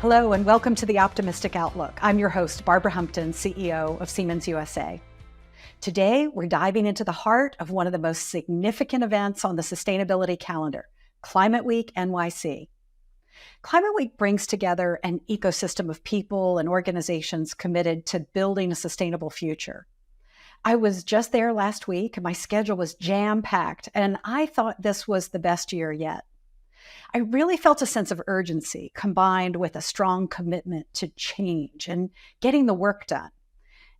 Hello and welcome to The Optimistic Outlook. I'm your host, Barbara Humpton, CEO of Siemens USA. Today, we're diving into the heart of one of the most significant events on the sustainability calendar, Climate Week NYC. Climate Week brings together an ecosystem of people and organizations committed to building a sustainable future. I was just there last week, and my schedule was jam-packed, and I thought this was the best year yet. I really felt a sense of urgency combined with a strong commitment to change and getting the work done.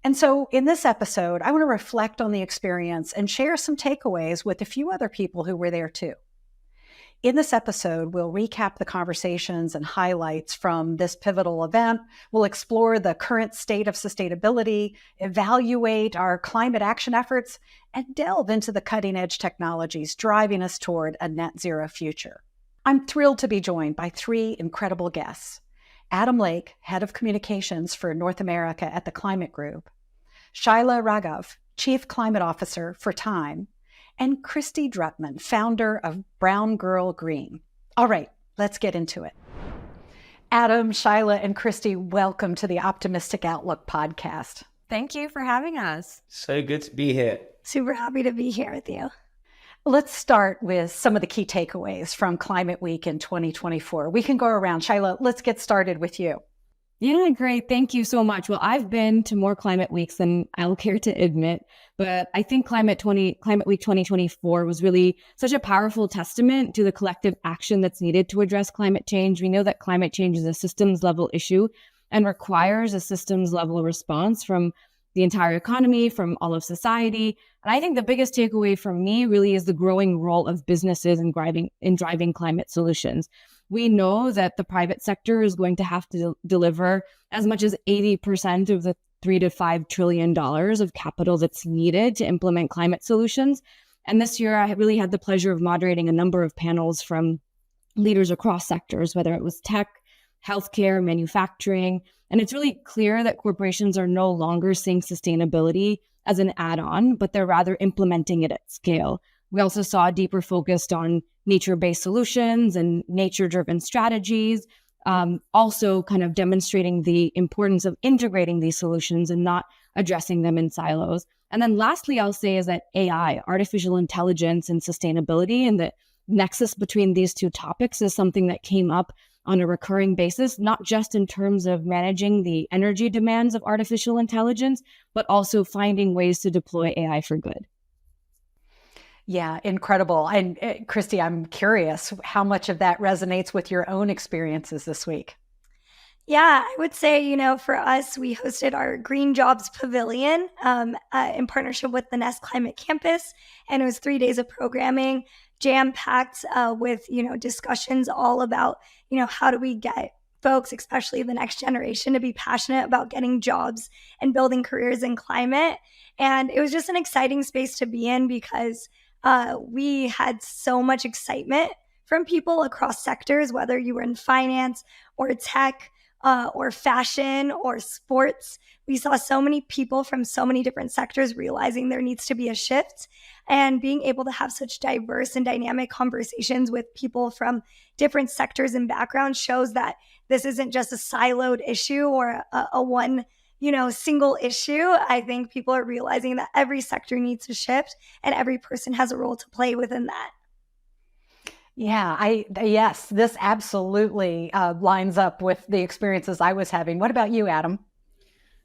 And so in this episode, I want to reflect on the experience and share some takeaways with a few other people who were there too. In this episode, we'll recap the conversations and highlights from this pivotal event. We'll explore the current state of sustainability, evaluate our climate action efforts, and delve into the cutting-edge technologies driving us toward a net zero future. I'm thrilled to be joined by three incredible guests. Adam Lake, Head of Communications for North America at the Climate Group, Shyla Raghav, Chief Climate Officer for Time, and Kristy Drutman, founder of Brown Girl Green. All right, let's get into it. Adam, Shyla, and Kristy, welcome to the Optimistic Outlook podcast. Thank you for having us. So good to be here. Super happy to be here with you. Let's start with some of the key takeaways from Climate Week in 2024. We can go around. Shyla, let's get started with you. Yeah, great. Thank you so much. Well, I've been to more Climate Weeks than I'll care to admit, but I think Climate Week 2024 was really such a powerful testament to the collective action that's needed to address climate change. We know that climate change is a systems level issue and requires a systems level response from the entire economy, from all of society. And I think the biggest takeaway from me really is the growing role of businesses in driving climate solutions. We know that the private sector is going to have to deliver as much as 80% of the $3 to $5 trillion of capital that's needed to implement climate solutions. And this year, I really had the pleasure of moderating a number of panels from leaders across sectors, whether it was tech, healthcare, manufacturing. And it's really clear that corporations are no longer seeing sustainability as an add-on, but they're rather implementing it at scale. We also saw a deeper focus on nature-based solutions and nature-driven strategies, also kind of demonstrating the importance of integrating these solutions and not addressing them in silos. And then lastly, I'll say is that AI, artificial intelligence and sustainability, and the nexus between these two topics is something that came up on a recurring basis, not just in terms of managing the energy demands of artificial intelligence, but also finding ways to deploy AI for good. Yeah, incredible. And Kristy, I'm curious how much of that resonates with your own experiences this week. Yeah, I would say, for us, we hosted our Green Jobs Pavilion in partnership with the Nest Climate Campus. And it was 3 days of programming, jam-packed with, discussions all about, how do we get folks, especially the next generation, to be passionate about getting jobs and building careers in climate. And it was just an exciting space to be in because we had so much excitement from people across sectors, whether you were in finance or tech, or fashion or sports. We saw so many people from so many different sectors realizing there needs to be a shift, and being able to have such diverse and dynamic conversations with people from different sectors and backgrounds shows that this isn't just a siloed issue or a one, single issue. I think people are realizing that every sector needs to shift and every person has a role to play within that. Yeah, yes, this absolutely lines up with the experiences I was having. What about you, Adam?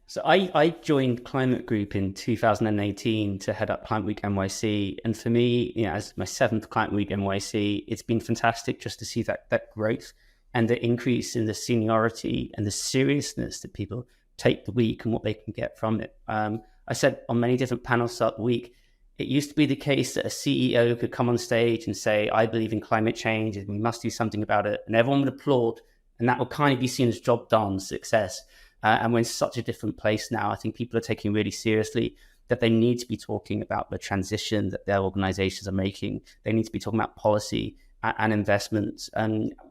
So I joined Climate Group in 2018 to head up Climate Week NYC. And for me, as my 7th Climate Week NYC, it's been fantastic just to see that growth and the increase in the seniority and the seriousness that people take the week and what they can get from it. I said on many different panels throughout the week, it used to be the case that a CEO could come on stage and say, I believe in climate change and we must do something about it. And everyone would applaud. And that would kind of be seen as job done, success. And we're in such a different place now. I think people are taking really seriously that they need to be talking about the transition that their organizations are making. They need to be talking about policy and investments.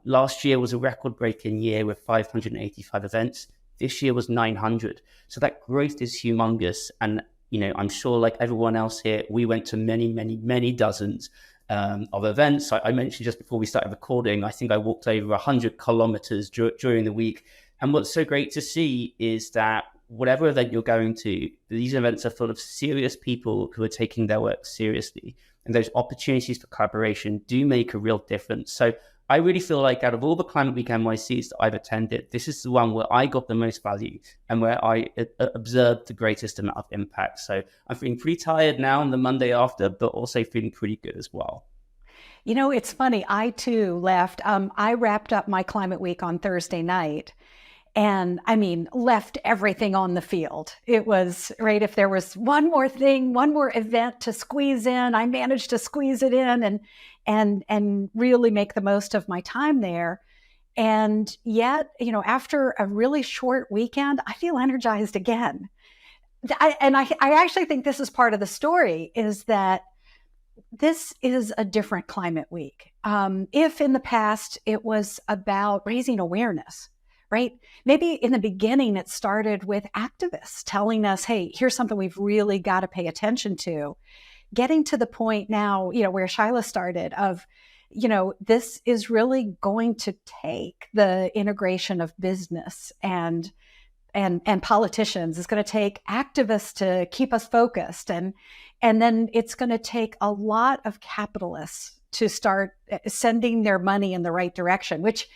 Last year was a record-breaking year with 585 events. This year was 900. So that growth is humongous. And I'm sure like everyone else here, we went to many, many, many dozens of events. I mentioned just before we started recording, I think I walked over 100 kilometers during the week. And what's so great to see is that whatever event you're going to, these events are full of serious people who are taking their work seriously. And those opportunities for collaboration do make a real difference. So I really feel like out of all the Climate Week NYCs that I've attended, this is the one where I got the most value and where I observed the greatest amount of impact. So I'm feeling pretty tired now on the Monday after, but also feeling pretty good as well. You know, it's funny. I too left. I wrapped up my Climate Week on Thursday night. And I mean, left everything on the field. It was, right, if there was one more thing, one more event to squeeze in, I managed to squeeze it in and really make the most of my time there. And yet, you know, after a really short weekend, I feel energized again. I actually think this is part of the story, is that this is a different Climate Week. If in the past it was about raising awareness, right? Maybe in the beginning, it started with activists telling us, hey, here's something we've really got to pay attention to. Getting to the point now, you know, where Shyla started of, you know, this is really going to take the integration of business and politicians. It's going to take activists to keep us focused. And then it's going to take a lot of capitalists to start sending their money in the right direction, which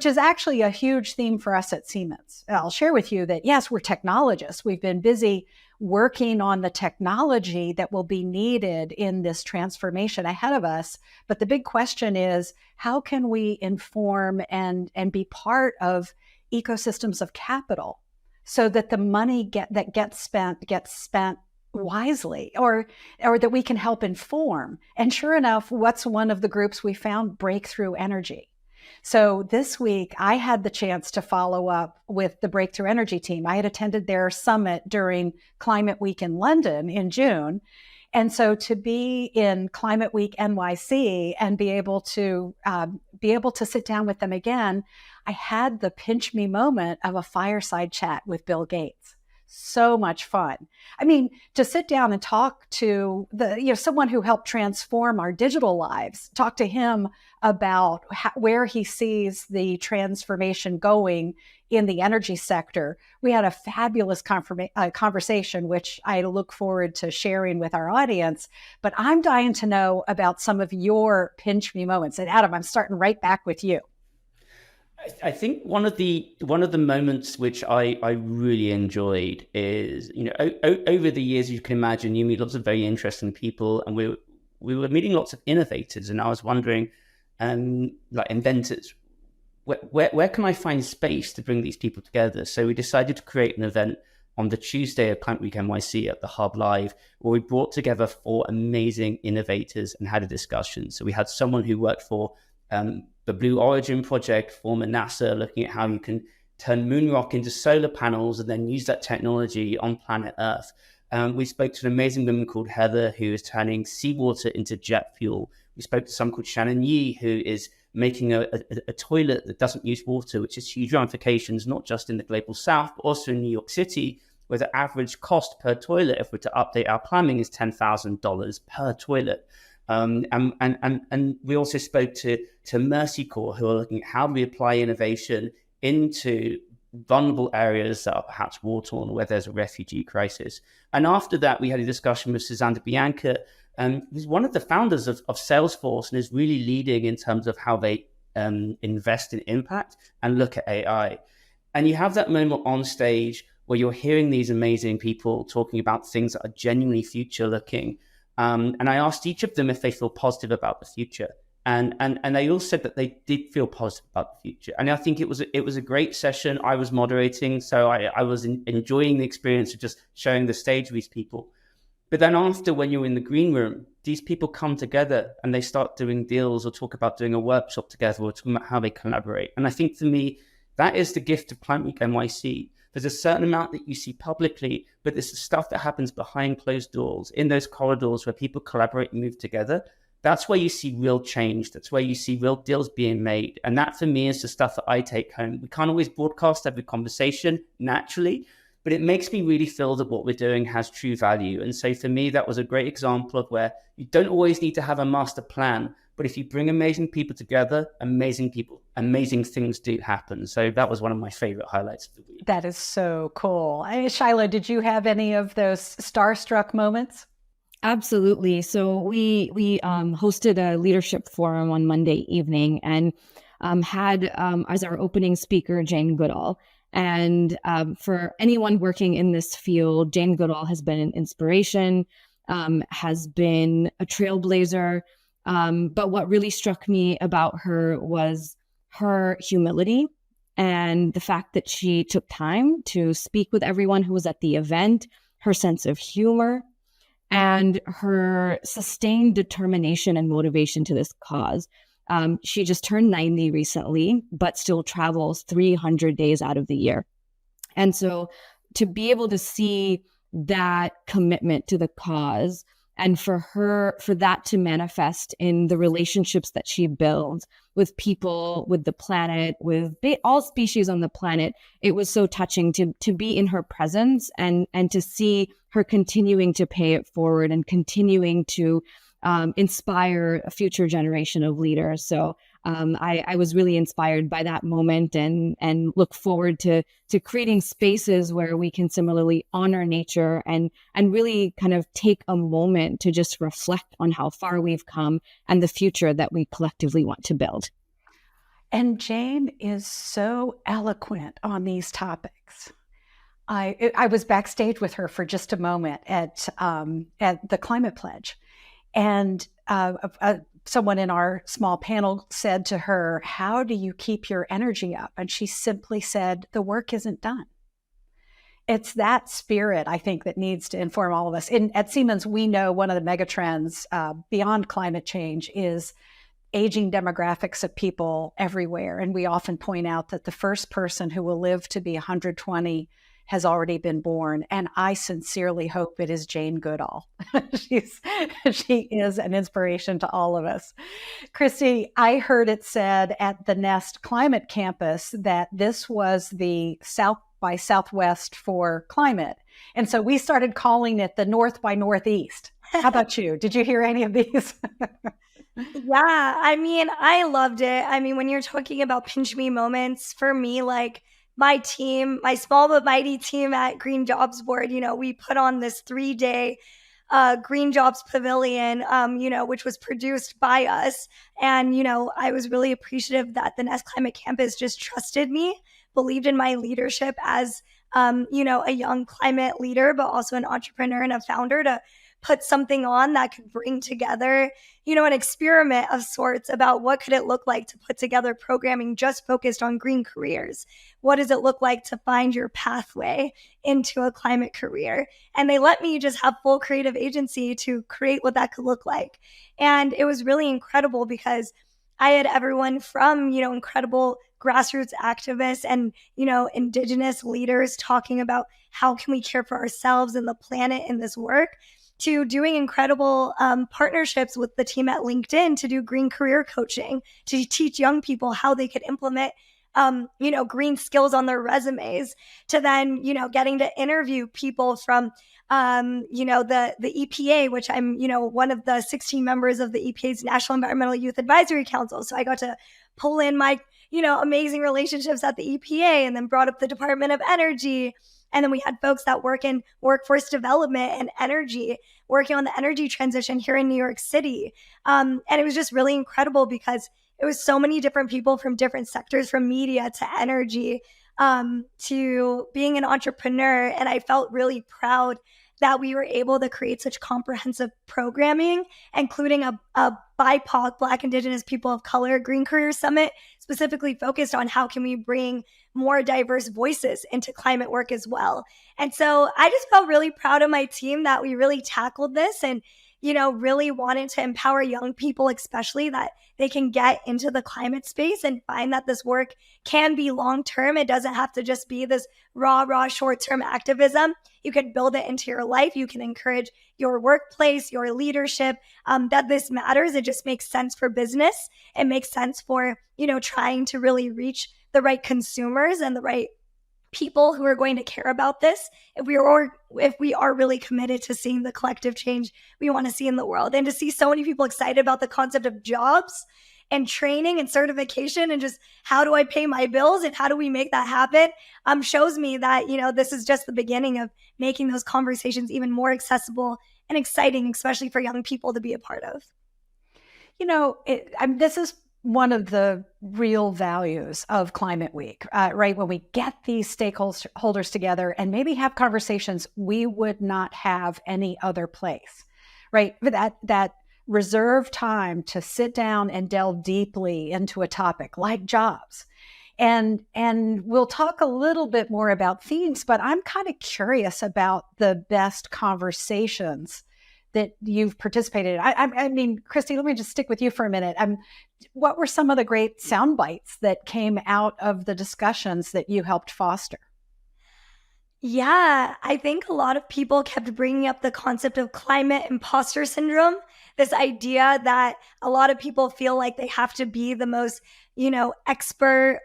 is actually a huge theme for us at Siemens. I'll share with you that, yes, we're technologists. We've been busy working on the technology that will be needed in this transformation ahead of us. But the big question is, how can we inform and be part of ecosystems of capital so that the money that gets spent wisely, or that we can help inform? And sure enough, what's one of the groups we found? Breakthrough Energy. So this week, I had the chance to follow up with the Breakthrough Energy team. I had attended their summit during Climate Week in London in June. And so to be in Climate Week NYC and be able to sit down with them again, I had the pinch me moment of a fireside chat with Bill Gates. So much fun. I mean, to sit down and talk to someone who helped transform our digital lives, talk to him about where he sees the transformation going in the energy sector. We had a fabulous conversation, which I look forward to sharing with our audience. But I'm dying to know about some of your pinch me moments. And Adam, I'm starting right back with you. I think one of the moments which I really enjoyed is, you know, over the years, you can imagine, you meet lots of very interesting people, and we were meeting lots of innovators, and I was wondering, like inventors, where can I find space to bring these people together? So we decided to create an event on the Tuesday of Climate Week NYC at the Hub Live, where we brought together 4 amazing innovators and had a discussion. So we had someone who worked for the Blue Origin project, former NASA, looking at how you can turn moon rock into solar panels and then use that technology on planet Earth. We spoke to an amazing woman called Heather, who is turning seawater into jet fuel. We spoke to someone called Shannon Yee, who is making a toilet that doesn't use water, which has huge ramifications, not just in the global south, but also in New York City, where the average cost per toilet, if we're to update our plumbing, is $10,000 per toilet. And we also spoke to Mercy Corps, who are looking at how do we apply innovation into vulnerable areas that are perhaps war-torn, where there's a refugee crisis. And after that, we had a discussion with Susanna Bianca, who's one of the founders of Salesforce and is really leading in terms of how they invest in impact and look at AI. And you have that moment on stage where you're hearing these amazing people talking about things that are genuinely future-looking. And I asked each of them if they feel positive about the future. And they all said that they did feel positive about the future. And I think it was a great session. I was moderating, so I was enjoying the experience of just sharing the stage with these people. But then after, when you're in the green room, these people come together and they start doing deals or talk about doing a workshop together or talking about how they collaborate. And I think for me, that is the gift of Climate Week NYC. There's a certain amount that you see publicly, but there's the stuff that happens behind closed doors, in those corridors where people collaborate and move together. That's where you see real change. That's where you see real deals being made. And that, for me, is the stuff that I take home. We can't always broadcast every conversation naturally, but it makes me really feel that what we're doing has true value. And so for me, that was a great example of where you don't always need to have a master plan, but if you bring amazing people together, amazing things do happen. So that was one of my favorite highlights of the week. That is so cool. Shyla, did you have any of those starstruck moments? Absolutely. So we hosted a leadership forum on Monday evening and had as our opening speaker Jane Goodall. And for anyone working in this field, Jane Goodall has been an inspiration, has been a trailblazer. But what really struck me about her was her humility and the fact that she took time to speak with everyone who was at the event, her sense of humor, and her sustained determination and motivation to this cause. She just turned 90 recently, but still travels 300 days out of the year. And so to be able to see that commitment to the cause and for that to manifest in the relationships that she builds with people, with the planet, with all species on the planet, it was so touching to be in her presence and to see her continuing to pay it forward and continuing to inspire a future generation of leaders. So I was really inspired by that moment and look forward to creating spaces where we can similarly honor nature and really kind of take a moment to just reflect on how far we've come and the future that we collectively want to build. And Jane is so eloquent on these topics. I was backstage with her for just a moment at the Climate Pledge. And someone in our small panel said to her, "How do you keep your energy up?" And she simply said, "The work isn't done." It's that spirit, I think, that needs to inform all of us. At Siemens, we know one of the megatrends beyond climate change is aging demographics of people everywhere. And we often point out that the first person who will live to be 120 has already been born. And I sincerely hope it is Jane Goodall. She is an inspiration to all of us. Kristy, I heard it said at the Nest Climate Campus that this was the South by Southwest for climate. And so we started calling it the North by Northeast. How about you? Did you hear any of these? Yeah, I mean, I loved it. I mean, when you're talking about pinch me moments, for me, like, my team, my small but mighty team at Green Jobs Board, we put on this 3-day Green Jobs Pavilion, which was produced by us. And, I was really appreciative that the Nest Climate Campus just trusted me, believed in my leadership as, a young climate leader, but also an entrepreneur and a founder to put something on that could bring together, an experiment of sorts about what could it look like to put together programming just focused on green careers. What does it look like to find your pathway into a climate career? And they let me just have full creative agency to create what that could look like. And it was really incredible because I had everyone from, incredible grassroots activists and, indigenous leaders talking about how can we care for ourselves and the planet in this work, to doing incredible partnerships with the team at LinkedIn to do green career coaching, to teach young people how they could implement, green skills on their resumes, to then, getting to interview people from, the EPA, which I'm, one of the 16 members of the EPA's National Environmental Youth Advisory Council. So I got to pull in my, amazing relationships at the EPA and then brought up the Department of Energy. And then we had folks that work in workforce development and energy, working on the energy transition here in New York City. And it was just really incredible because it was so many different people from different sectors, from media to energy, to being an entrepreneur. And I felt really proud that we were able to create such comprehensive programming, including a BIPOC, Black, Indigenous, People of Color Green Career Summit, specifically focused on how can we bring more diverse voices into climate work as well. And so I just felt really proud of my team that we really tackled this and, really wanted to empower young people, especially that they can get into the climate space and find that this work can be long-term. It doesn't have to just be this raw short-term activism. You can build it into your life. You can encourage your workplace, your leadership, that this matters. It just makes sense for business. It makes sense for, trying to really reach the right consumers and the right people who are going to care about this if we are really committed to seeing the collective change we want to see in the world. And to see so many people excited about the concept of jobs and training and certification and just how do I pay my bills and how do we make that happen, shows me that, this is just the beginning of making those conversations even more accessible and exciting, especially for young people to be a part of. This is one of the real values of Climate Week, right? When we get these stakeholders together and maybe have conversations we would not have any other place, right? That reserve time to sit down and delve deeply into a topic like jobs. And we'll talk a little bit more about themes, but I'm kind of curious about the best conversations that you've participated in. I mean, Kristy, let me just stick with you for a minute. What were some of the great sound bites that came out of the discussions that you helped foster? Yeah, I think a lot of people kept bringing up the concept of climate imposter syndrome, this idea that a lot of people feel like they have to be the most, expert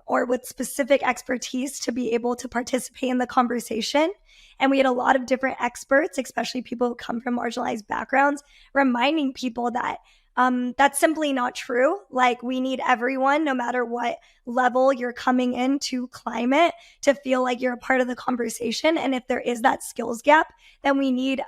or with specific expertise to be able to participate in the conversation. And we had a lot of different experts, especially people who come from marginalized backgrounds, reminding people that that's simply not true. Like, we need everyone, no matter what level you're coming into climate, to feel like you're a part of the conversation. And if there is that skills gap, then we need,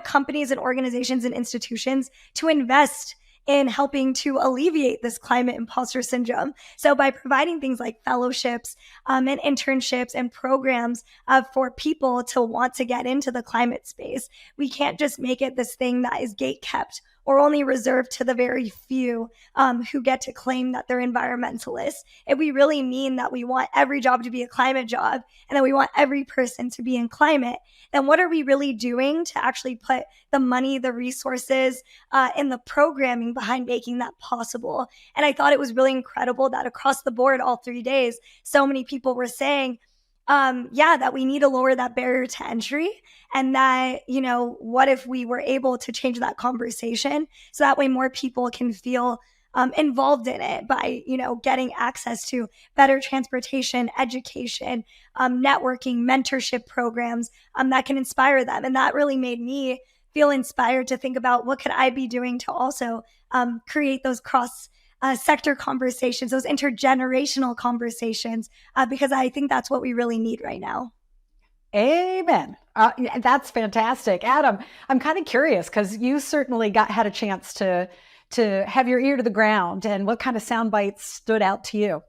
companies and organizations and institutions to invest in helping to alleviate this climate imposter syndrome. So by providing things like fellowships and internships and programs for people to want to get into the climate space, we can't just make it this thing that is gatekept or only reserved to the very few who get to claim that they're environmentalists. If we really mean that we want every job to be a climate job and that we want every person to be in climate, then what are we really doing to actually put the money, the resources, and the programming behind making that possible? And I thought it was really incredible that across the board, all 3 days, so many people were saying, that we need to lower that barrier to entry, and that, what if we were able to change that conversation so that way more people can feel involved in it by, getting access to better transportation, education, networking, mentorship programs that can inspire them. And that really made me feel inspired to think about what could I be doing to also create those cross sector conversations, those intergenerational conversations, because I think that's what we really need right now. Amen. That's fantastic. Adam, I'm kind of curious because you certainly had a chance to have your ear to the ground, and what kind of sound bites stood out to you?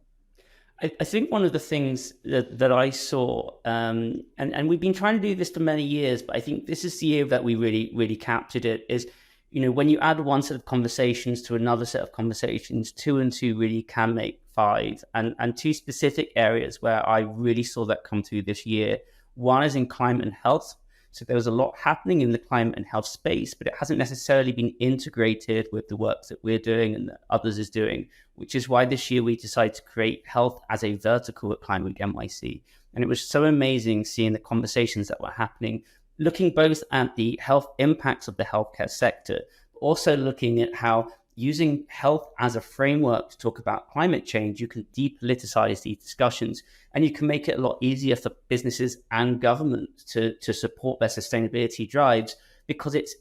I think one of the things that I saw, and we've been trying to do this for many years, but I think this is the year that we really captured it, is, when you add one set of conversations to another set of conversations, 2 and 2 really can make 5. And 2 specific areas where I really saw that come through this year. One is in climate and health. So there was a lot happening in the climate and health space, but it hasn't necessarily been integrated with the work that we're doing and that others is doing, which is why this year we decided to create health as a vertical at Climate Week NYC. And it was so amazing seeing the conversations that were happening, looking both at the health impacts of the healthcare sector, but also looking at how using health as a framework to talk about climate change, you can depoliticize these discussions, and you can make it a lot easier for businesses and government to support their sustainability drives, because it's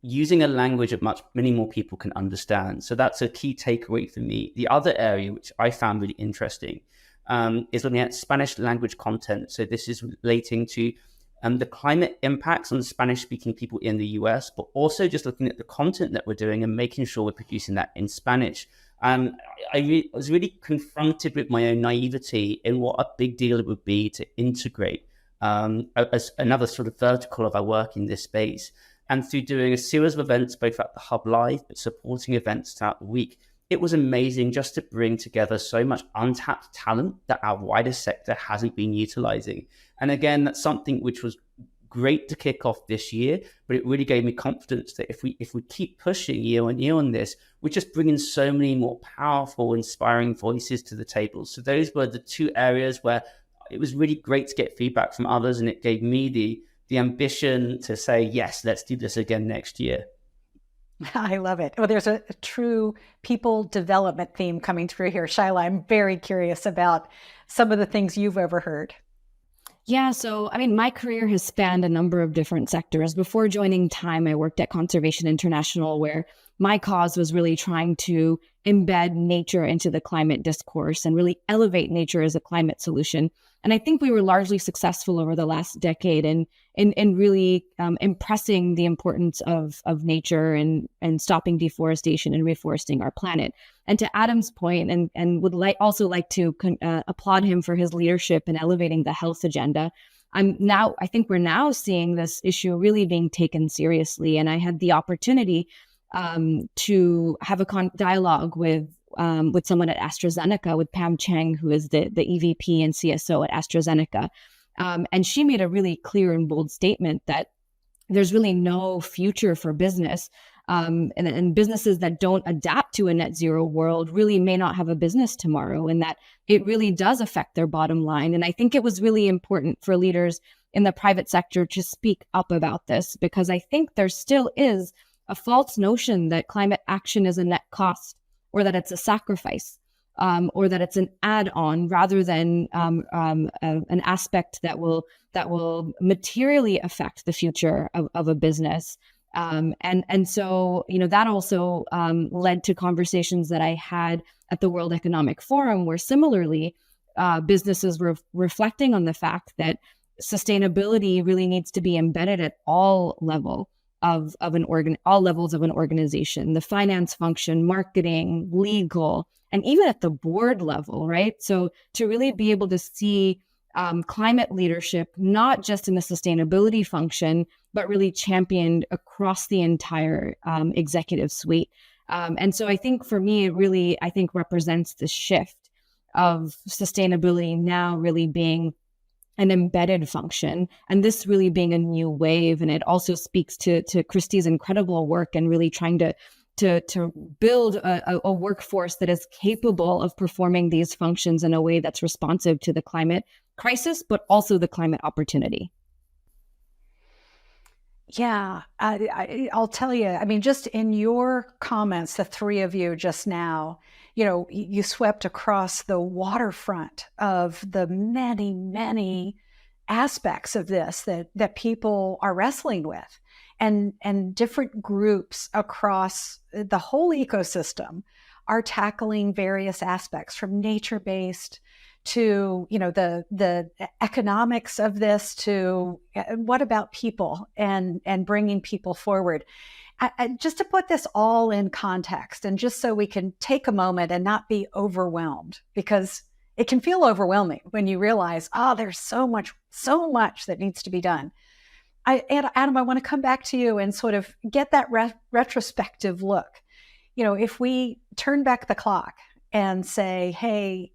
using a language that many more people can understand. So that's a key takeaway for me. The other area, which I found really interesting, is looking at Spanish language content. So this is relating to the climate impacts on Spanish-speaking people in the US, but also just looking at the content that we're doing and making sure we're producing that in Spanish. I was really confronted with my own naivety in what a big deal it would be to integrate as another sort of vertical of our work in this space. And through doing a series of events, both at the Hub Live, but supporting events throughout the week, it was amazing just to bring together so much untapped talent that our wider sector hasn't been utilizing. And again, that's something which was great to kick off this year, but it really gave me confidence that if we keep pushing year on year on this, we're just bringing so many more powerful, inspiring voices to the table. So those were the 2 areas where it was really great to get feedback from others, and it gave me the ambition to say, yes, let's do this again next year. I love it. Well, there's a true people development theme coming through here. Shyla, I'm very curious about some of the things you've overheard. Yeah, so I mean, my career has spanned a number of different sectors. Before joining Time, I worked at Conservation International, where my cause was really trying to embed nature into the climate discourse and really elevate nature as a climate solution. And I think we were largely successful over the last decade in really impressing the importance of nature and stopping deforestation and reforesting our planet. And to Adam's point, and would also like to applaud him for his leadership in elevating the health agenda. I think we're now seeing this issue really being taken seriously. And I had the opportunity to have a dialogue with someone at AstraZeneca, with Pam Cheng, who is the EVP and CSO at AstraZeneca. And she made a really clear and bold statement that there's really no future for business. And businesses that don't adapt to a net zero world really may not have a business tomorrow, and that it really does affect their bottom line. And I think it was really important for leaders in the private sector to speak up about this, because I think there still is a false notion that climate action is a net cost, or that it's a sacrifice, or that it's an add-on rather than an aspect that will materially affect the future of a business. And so, that also led to conversations that I had at the World Economic Forum, where similarly businesses were reflecting on the fact that sustainability really needs to be embedded at all levels of an organization, the finance function, marketing, legal, and even at the board level, right? So to really be able to see climate leadership, not just in the sustainability function, but really championed across the entire executive suite. And so I think for me, it really, represents the shift of sustainability now really being an embedded function, and this really being a new wave. And it also speaks to Kristy's incredible work and really trying to build a workforce that is capable of performing these functions in a way that's responsive to the climate crisis, but also the climate opportunity. Yeah, I'll tell you, just in your comments, the three of you just now, you swept across the waterfront of the many, many aspects of this that people are wrestling with, and different groups across the whole ecosystem are tackling various aspects, from nature-based to the economics of this, to what about people and bringing people forward. Just to put this all in context, and just so we can take a moment and not be overwhelmed, because it can feel overwhelming when you realize, there's so much that needs to be done. Adam, I want to come back to you and sort of get that retrospective look. If we turn back the clock and say, hey,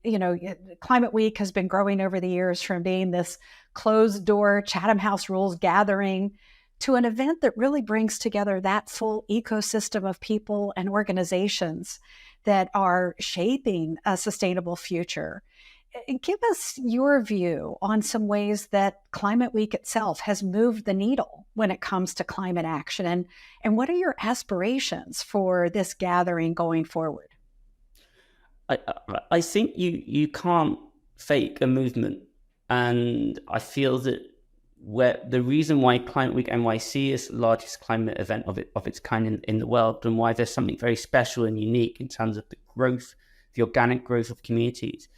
Climate Week has been growing over the years from being this closed door Chatham House Rules gathering to an event that really brings together that full ecosystem of people and organizations that are shaping a sustainable future. Give us your view on some ways that Climate Week itself has moved the needle when it comes to climate action, and what are your aspirations for this gathering going forward? I think you can't fake a movement, and I feel that the reason why Climate Week NYC is the largest climate event of its kind in the world, and why there's something very special and unique in terms of the growth, the organic growth of communities,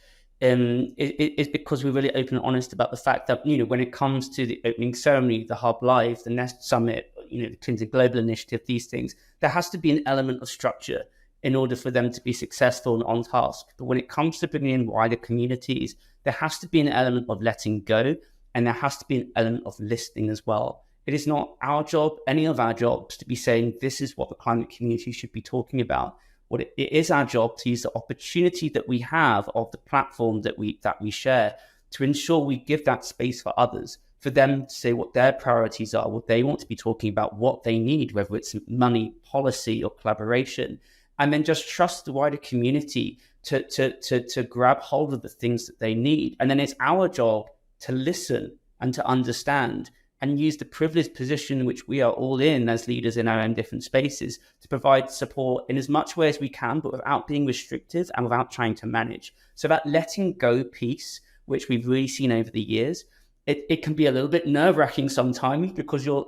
is because we're really open and honest about the fact that when it comes to the opening ceremony, the Hub Live, the Nest Summit, the Clinton Global Initiative, these things, there has to be an element of structure in order for them to be successful and on task. But when it comes to bringing in wider communities, there has to be an element of letting go, and there has to be an element of listening as well. It is not our job, any of our jobs, to be saying this is what the climate community should be talking about. What it is our job to use the opportunity that we have of the platform that we share to ensure we give that space for others, for them to say what their priorities are, what they want to be talking about, what they need, whether it's money, policy, or collaboration. And then just trust the wider community to grab hold of the things that they need. And then it's our job to listen and to understand and use the privileged position which we are all in as leaders in our own different spaces to provide support in as much way as we can, but without being restrictive and without trying to manage. So that letting go piece, which we've really seen over the years, it can be a little bit nerve-wracking sometimes because your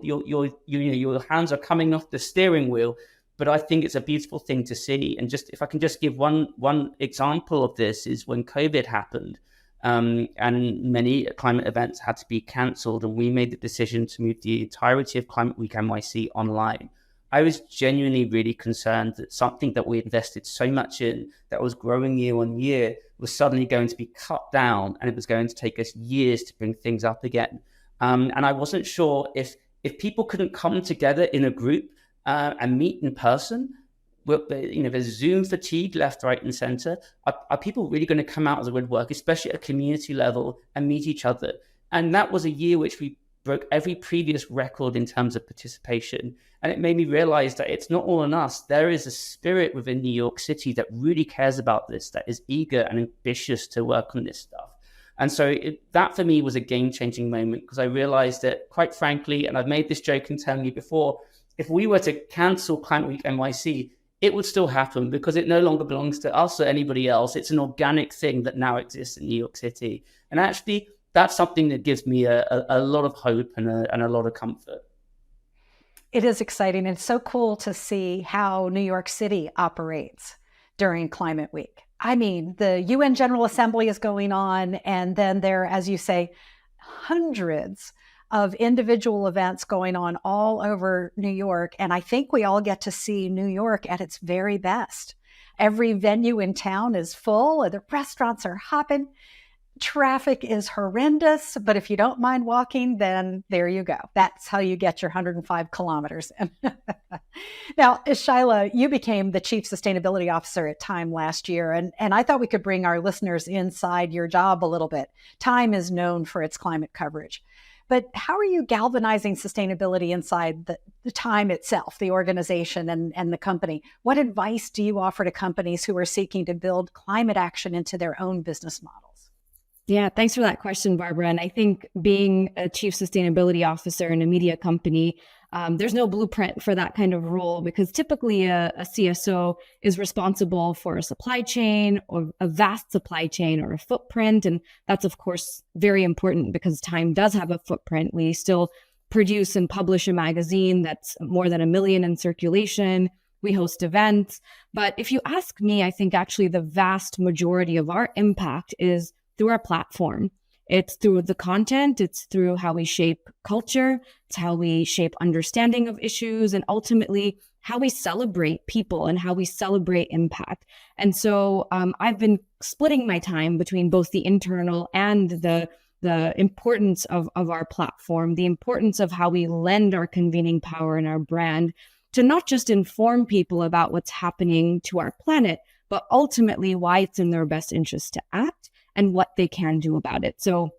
hands are coming off the steering wheel. But I think it's a beautiful thing to see. And just if I can just give one example of this is when COVID happened, and many climate events had to be cancelled, and we made the decision to move the entirety of Climate Week NYC online. I was genuinely really concerned that something that we invested so much in, that was growing year on year, was suddenly going to be cut down, and it was going to take us years to bring things up again. And I wasn't sure if people couldn't come together in a group and meet in person. There's Zoom fatigue left, right, and center. Are people really going to come out of the woodwork, especially at a community level, and meet each other? And that was a year which we broke every previous record in terms of participation. And it made me realize that it's not all on us. There is a spirit within New York City that really cares about this, that is eager and ambitious to work on this stuff. And so that for me was a game-changing moment, because I realized that, quite frankly, and I've made this joke internally before, if we were to cancel Climate Week NYC, it would still happen because it no longer belongs to us or anybody else. It's an organic thing that now exists in New York City. And actually, that's something that gives me a lot of hope and a lot of comfort. It is exciting. And it's so cool to see how New York City operates during Climate Week. I mean, the UN General Assembly is going on, and then there, as you say, hundreds of individual events going on all over New York. And I think we all get to see New York at its very best. Every venue in town is full, the restaurants are hopping. Traffic is horrendous, but if you don't mind walking, then there you go. That's how you get your 105 kilometers. Now, Shyla, you became the Chief Sustainability Officer at Time last year, and I thought we could bring our listeners inside your job a little bit. Time is known for its climate coverage. But how are you galvanizing sustainability inside the Time itself, the organization and the company? What advice do you offer to companies who are seeking to build climate action into their own business models? Yeah, thanks for that question, Barbara. And I think being a chief sustainability officer in a media company, there's no blueprint for that kind of role, because typically a CSO is responsible for a supply chain or a vast supply chain or a footprint. And that's, of course, very important because Time does have a footprint. We still produce and publish a magazine that's more than 1 million in circulation. We host events. But if you ask me, I think actually the vast majority of our impact is through our platform. It's through the content, it's through how we shape culture, it's how we shape understanding of issues, and ultimately how we celebrate people and how we celebrate impact. And so I've been splitting my time between both the internal and the importance of our platform, the importance of how we lend our convening power and our brand to not just inform people about what's happening to our planet, but ultimately why it's in their best interest to act and what they can do about it. So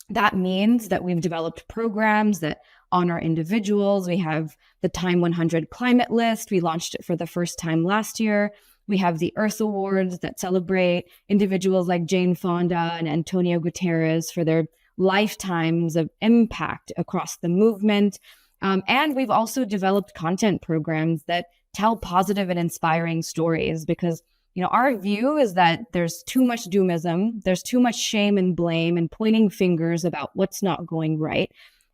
that means that we've developed programs that honor individuals. We have the Time 100 climate list. We launched it for the first time last year. We have the Earth Awards that celebrate individuals like Jane Fonda and Antonio Guterres for their lifetimes of impact across the movement. And we've also developed content programs that tell positive and inspiring stories, because our view is that there's too much doomism, there's too much shame and blame and pointing fingers about what's not going right.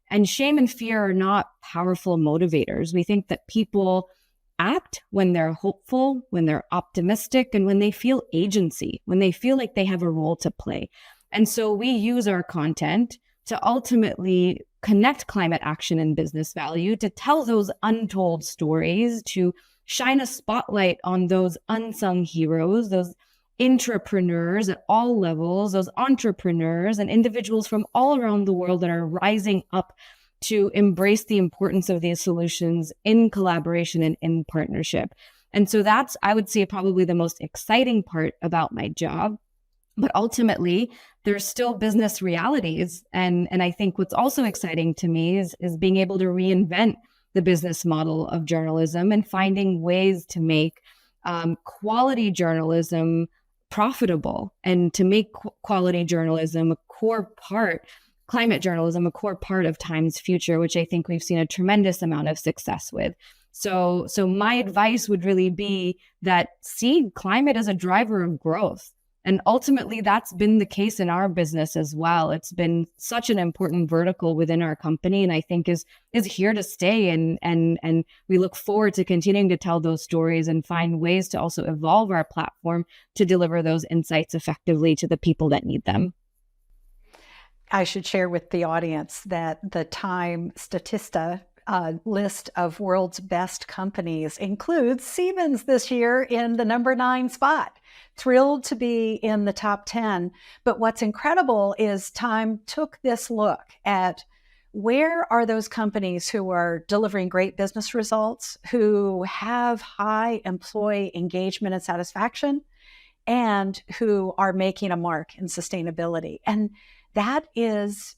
And shame and fear are not powerful motivators. We think that people act when they're hopeful, when they're optimistic, and when they feel agency, when they feel like they have a role to play. And so we use our content to ultimately connect climate action and business value, to tell those untold stories, to shine a spotlight on those unsung heroes, those intrapreneurs at all levels, those entrepreneurs and individuals from all around the world that are rising up to embrace the importance of these solutions in collaboration and in partnership. And so that's, I would say, probably the most exciting part about my job. But ultimately, there's still business realities. And I think what's also exciting to me is being able to reinvent the business model of journalism and finding ways to make quality journalism profitable, and to make quality journalism a core part, climate journalism, a core part of Time's future, which I think we've seen a tremendous amount of success with. So my advice would really be that see climate as a driver of growth. And ultimately, that's been the case in our business as well. It's been such an important vertical within our company, and I think is here to stay. And we look forward to continuing to tell those stories and find ways to also evolve our platform to deliver those insights effectively to the people that need them. I should share with the audience that the Time Statista list of world's best companies includes Siemens this year in the number 9 spot. Thrilled to be in the top 10. But what's incredible is Time took this look at where are those companies who are delivering great business results, who have high employee engagement and satisfaction, and who are making a mark in sustainability. And that is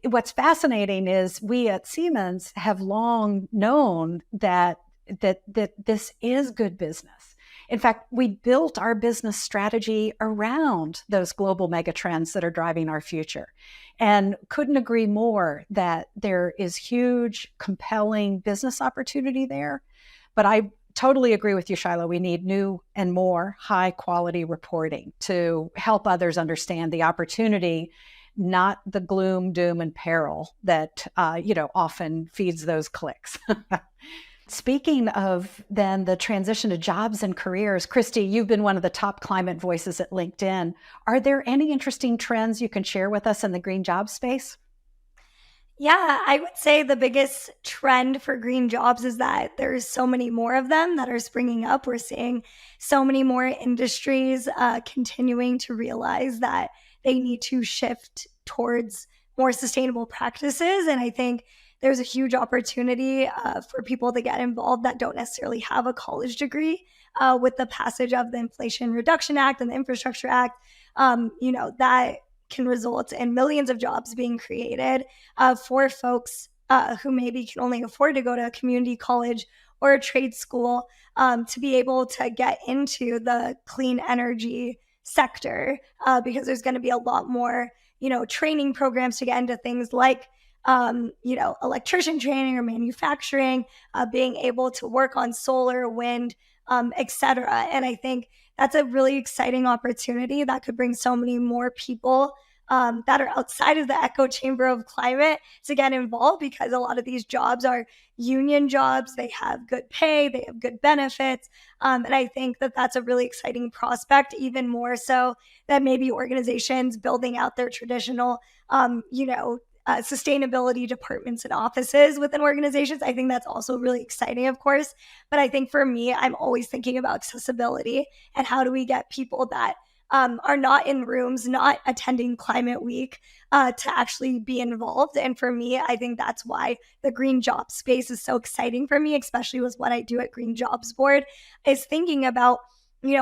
what's fascinating is we at Siemens have long known that this is good business. In fact, we built our business strategy around those global megatrends that are driving our future, and couldn't agree more that there is huge, compelling business opportunity there. But I totally agree with you, Shyla. We need new and more high quality reporting to help others understand the opportunity, not the gloom, doom, and peril that often feeds those clicks. Speaking of then the transition to jobs and careers, Kristy, you've been one of the top climate voices at LinkedIn. Are there any interesting trends you can share with us in the green job space? Yeah, I would say the biggest trend for green jobs is that there's so many more of them that are springing up. We're seeing so many more industries continuing to realize that they need to shift towards more sustainable practices. And I think there's a huge opportunity for people to get involved that don't necessarily have a college degree with the passage of the Inflation Reduction Act and the Infrastructure Act. That can result in millions of jobs being created for folks who maybe can only afford to go to a community college or a trade school to be able to get into the clean energy sector because there's going to be a lot more, training programs to get into things like, electrician training or manufacturing, being able to work on solar, wind, et cetera. And I think that's a really exciting opportunity that could bring so many more people that are outside of the echo chamber of climate to get involved, because a lot of these jobs are union jobs. They have good pay, they have good benefits. And I think that that's a really exciting prospect, even more so than maybe organizations building out their traditional, sustainability departments and offices within organizations. I think that's also really exciting, of course. But I think for me, I'm always thinking about accessibility and how do we get people that are not in rooms, not attending Climate Week to actually be involved. And for me, I think that's why the green job space is so exciting for me, especially with what I do at Green Jobs Board, is thinking about,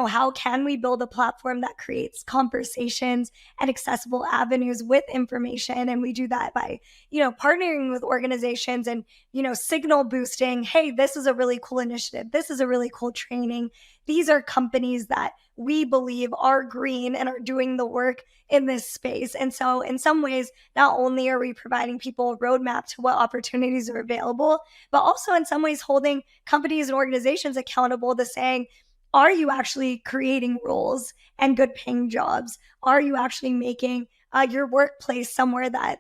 how can we build a platform that creates conversations and accessible avenues with information? And we do that by, partnering with organizations and, signal boosting. Hey, this is a really cool initiative. This is a really cool training. These are companies that we believe are green and are doing the work in this space. And so in some ways, not only are we providing people a roadmap to what opportunities are available, but also in some ways holding companies and organizations accountable to saying, are you actually creating roles and good paying jobs? Are you actually making your workplace somewhere that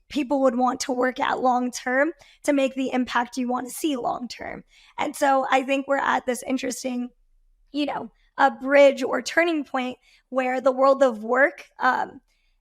people would want to work at long term to make the impact you want to see long term? And so I think we're at this interesting, a bridge or turning point where the world of work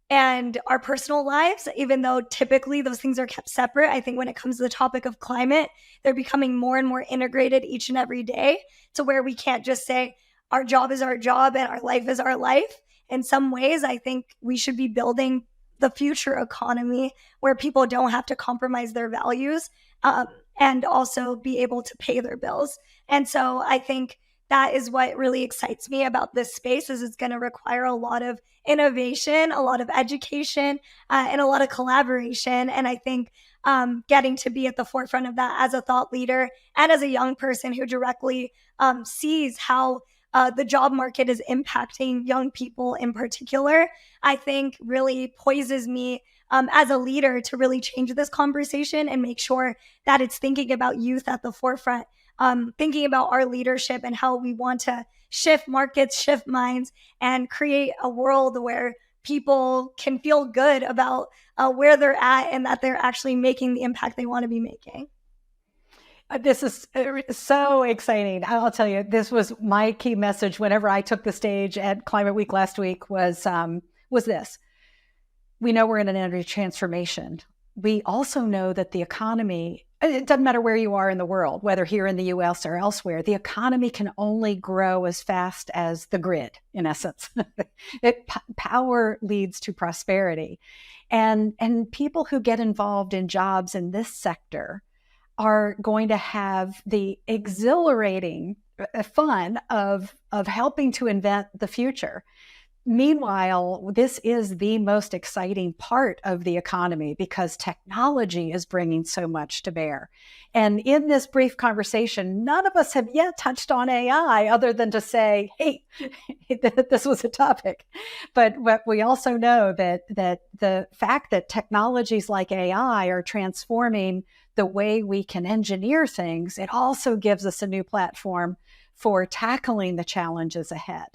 and our personal lives, even though typically those things are kept separate, I think when it comes to the topic of climate, they're becoming more and more integrated each and every day, to where we can't just say our job is our job and our life is our life. In some ways, I think we should be building the future economy where people don't have to compromise their values and also be able to pay their bills. And so I think that is what really excites me about this space, is it's going to require a lot of innovation, a lot of education, and a lot of collaboration. And I think getting to be at the forefront of that as a thought leader and as a young person who directly sees how the job market is impacting young people in particular, I think really poises me as a leader to really change this conversation and make sure that it's thinking about youth at the forefront thinking about our leadership and how we want to shift markets, shift minds, and create a world where people can feel good about where they're at and that they're actually making the impact they want to be making. This is so exciting. I'll tell you, this was my key message whenever I took the stage at Climate Week last week was this. We know we're in an energy transformation. We also know that the economy, it doesn't matter where you are in the world, whether here in the US or elsewhere, the economy can only grow as fast as the grid, in essence. Power leads to prosperity. And people who get involved in jobs in this sector are going to have the exhilarating fun of helping to invent the future. Meanwhile, this is the most exciting part of the economy because technology is bringing so much to bear. And in this brief conversation, none of us have yet touched on AI other than to say, hey, this was a topic. But we also know that the fact that technologies like AI are transforming the way we can engineer things, it also gives us a new platform for tackling the challenges ahead.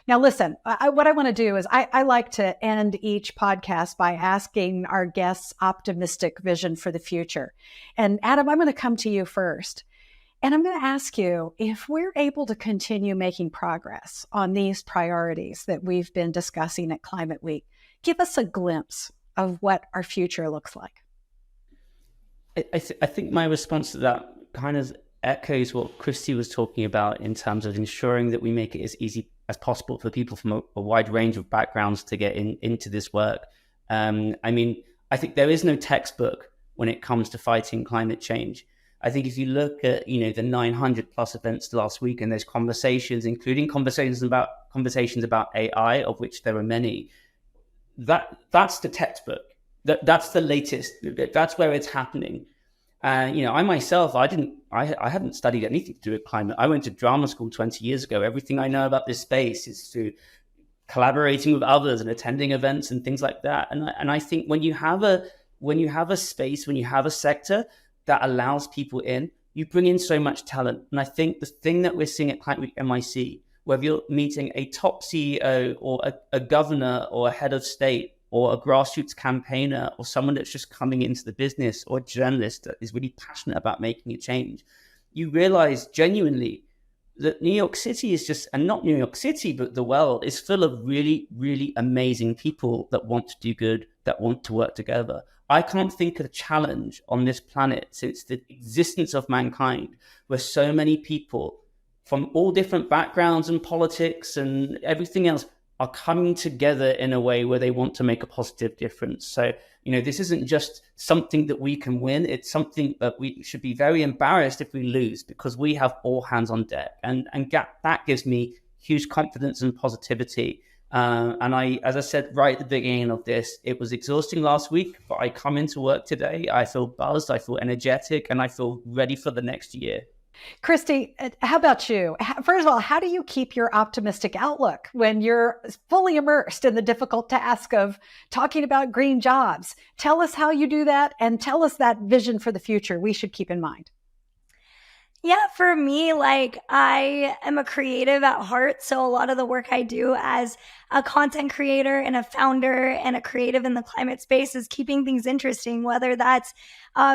Now, listen, what I want to do is I like to end each podcast by asking our guests optimistic vision for the future. And Adam, I'm going to come to you first. And I'm going to ask you, if we're able to continue making progress on these priorities that we've been discussing at Climate Week, give us a glimpse of what our future looks like. I think my response to that kind of echoes what Kristy was talking about in terms of ensuring that we make it as easy as possible for people from a wide range of backgrounds to get into this work. I think there is no textbook when it comes to fighting climate change. I think if you look at, the 900 plus events last week, and there's conversations, including conversations about AI, of which there are many, that's the textbook. That's the latest. That's where it's happening. I myself, I hadn't studied anything to do with climate. I went to drama school 20 years ago. Everything I know about this space is through collaborating with others and attending events and things like that. And I think when you have a space, when you have a sector that allows people in, you bring in so much talent. And I think the thing that we're seeing at Climate Week NYC, whether you're meeting a top CEO or a governor or a head of state, or a grassroots campaigner, or someone that's just coming into the business, or a journalist that is really passionate about making a change, you realize genuinely that New York City is just, and not New York City, but the world is full of really, really amazing people that want to do good, that want to work together. I can't think of a challenge on this planet since the existence of mankind where so many people from all different backgrounds and politics and everything else are coming together in a way where they want to make a positive difference. So, this isn't just something that we can win. It's something that we should be very embarrassed if we lose, because we have all hands on deck. And that gives me huge confidence and positivity. And as I said right at the beginning of this, it was exhausting last week, but I come into work today, I feel buzzed, I feel energetic, and I feel ready for the next year. Kristy, how about you? First of all, how do you keep your optimistic outlook when you're fully immersed in the difficult task of talking about green jobs? Tell us how you do that, and tell us that vision for the future we should keep in mind. Yeah, for me, I am a creative at heart. So a lot of the work I do as a content creator and a founder and a creative in the climate space is keeping things interesting, whether that's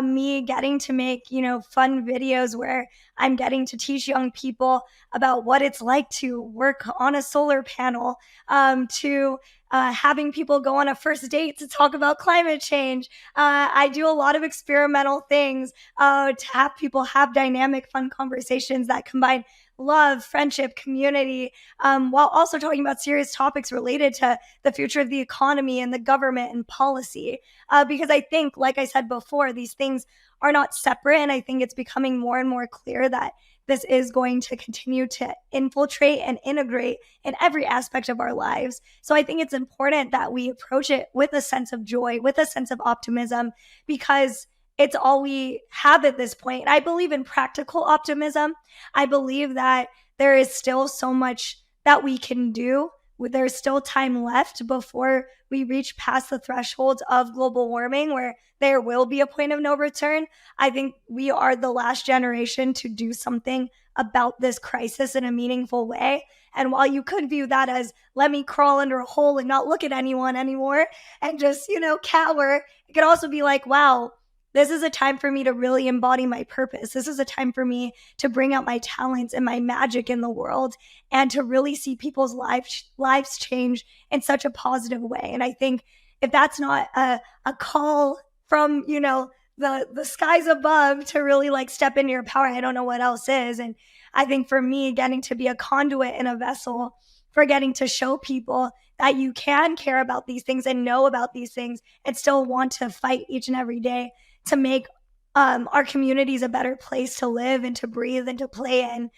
me getting to make, fun videos where I'm getting to teach young people about what it's like to work on a solar panel, to having people go on a first date to talk about climate change. I do a lot of experimental things to have people have dynamic, fun conversations that combine love, friendship, community, while also talking about serious topics related to the future of the economy and the government and policy. Because I think, like I said before, these things are not separate. And I think it's becoming more and more clear that this is going to continue to infiltrate and integrate in every aspect of our lives. So I think it's important that we approach it with a sense of joy, with a sense of optimism, because it's all we have at this point. I believe in practical optimism. I believe that there is still so much that we can do there's still time left before we reach past the threshold of global warming where there will be a point of no return. I think we are the last generation to do something about this crisis in a meaningful way. And while you could view that as, let me crawl under a hole and not look at anyone anymore and just, cower, it could also be like, wow, this is a time for me to really embody my purpose. This is a time for me to bring out my talents and my magic in the world and to really see people's lives change in such a positive way. And I think if that's not a call from, the skies above to really like step into your power, I don't know what else is. And I think for me, getting to be a conduit and a vessel for getting to show people that you can care about these things and know about these things and still want to fight each and every day to make our communities a better place to live and to breathe and to play in.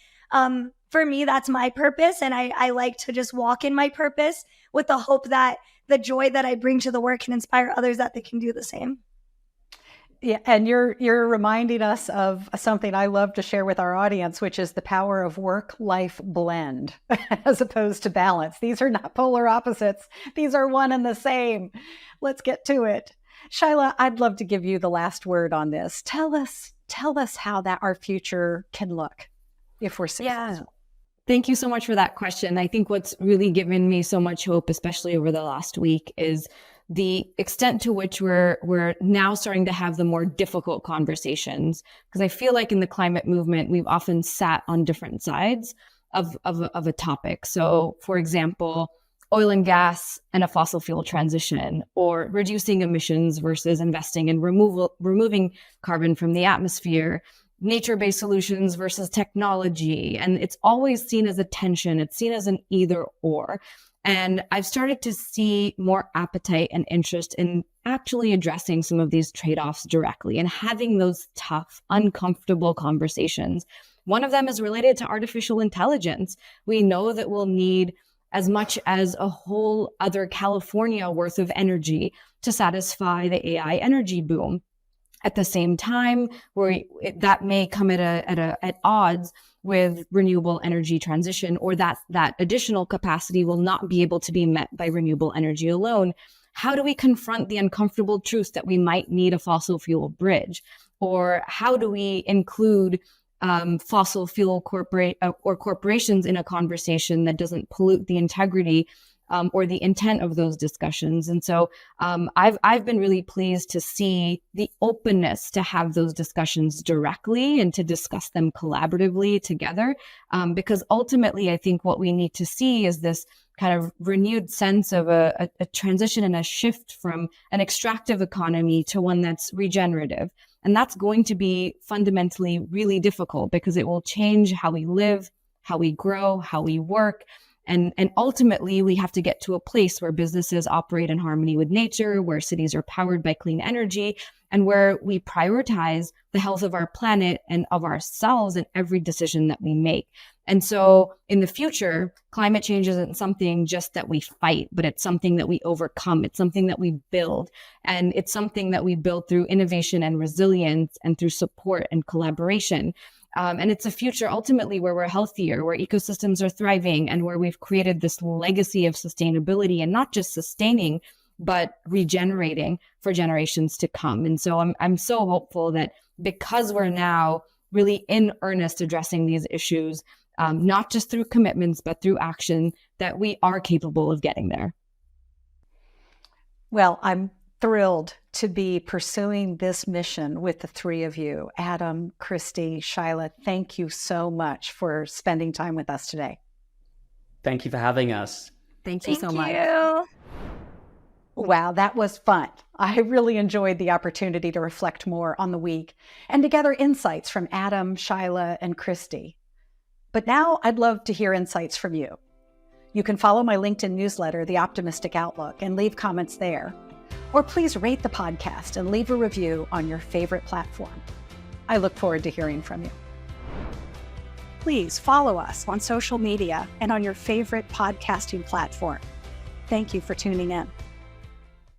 For me, that's my purpose. And I like to just walk in my purpose with the hope that the joy that I bring to the work can inspire others that they can do the same. Yeah, and you're reminding us of something I love to share with our audience, which is the power of work-life blend as opposed to balance. These are not polar opposites. These are one and the same. Let's get to it. Shyla, I'd love to give you the last word on this. Tell us how that our future can look if we're successful. Yeah. Thank you so much for that question. I think what's really given me so much hope, especially over the last week, is the extent to which we're now starting to have the more difficult conversations. Because I feel like in the climate movement, we've often sat on different sides of a topic. So, for example, oil and gas and a fossil fuel transition, or reducing emissions versus investing in removing carbon from the atmosphere, nature-based solutions versus technology. And it's always seen as a tension. It's seen as an either or. And I've started to see more appetite and interest in actually addressing some of these trade-offs directly and having those tough, uncomfortable conversations. One of them is related to artificial intelligence. We know that we'll need as much as a whole other California worth of energy to satisfy the AI energy boom. At the same time, that may come at odds with renewable energy transition, or that additional capacity will not be able to be met by renewable energy alone. How do we confront the uncomfortable truth that we might need a fossil fuel bridge? Or how do we include fossil fuel corporations in a conversation that doesn't pollute the integrity or the intent of those discussions? And so I've been really pleased to see the openness to have those discussions directly and to discuss them collaboratively together, because ultimately I think what we need to see is this kind of renewed sense of a transition and a shift from an extractive economy to one that's regenerative. And that's going to be fundamentally really difficult because it will change how we live, how we grow, how we work. And ultimately, we have to get to a place where businesses operate in harmony with nature, where cities are powered by clean energy, and where we prioritize the health of our planet and of ourselves in every decision that we make. And so in the future, climate change isn't something just that we fight, but it's something that we overcome. It's something that we build. And it's something that we build through innovation and resilience and through support and collaboration. And it's a future ultimately where we're healthier, where ecosystems are thriving, and where we've created this legacy of sustainability, and not just sustaining, but regenerating for generations to come. And so I'm so hopeful that because we're now really in earnest addressing these issues, not just through commitments, but through action, that we are capable of getting there. Well, I'm thrilled to be pursuing this mission with the three of you. Adam, Kristy, Shyla, thank you so much for spending time with us today. Thank you for having us. Thank you so much. Wow, that was fun. I really enjoyed the opportunity to reflect more on the week and to gather insights from Adam, Shyla, and Kristy. But now I'd love to hear insights from you. You can follow my LinkedIn newsletter, The Optimistic Outlook, and leave comments there. Or please rate the podcast and leave a review on your favorite platform. I look forward to hearing from you. Please follow us on social media and on your favorite podcasting platform. Thank you for tuning in.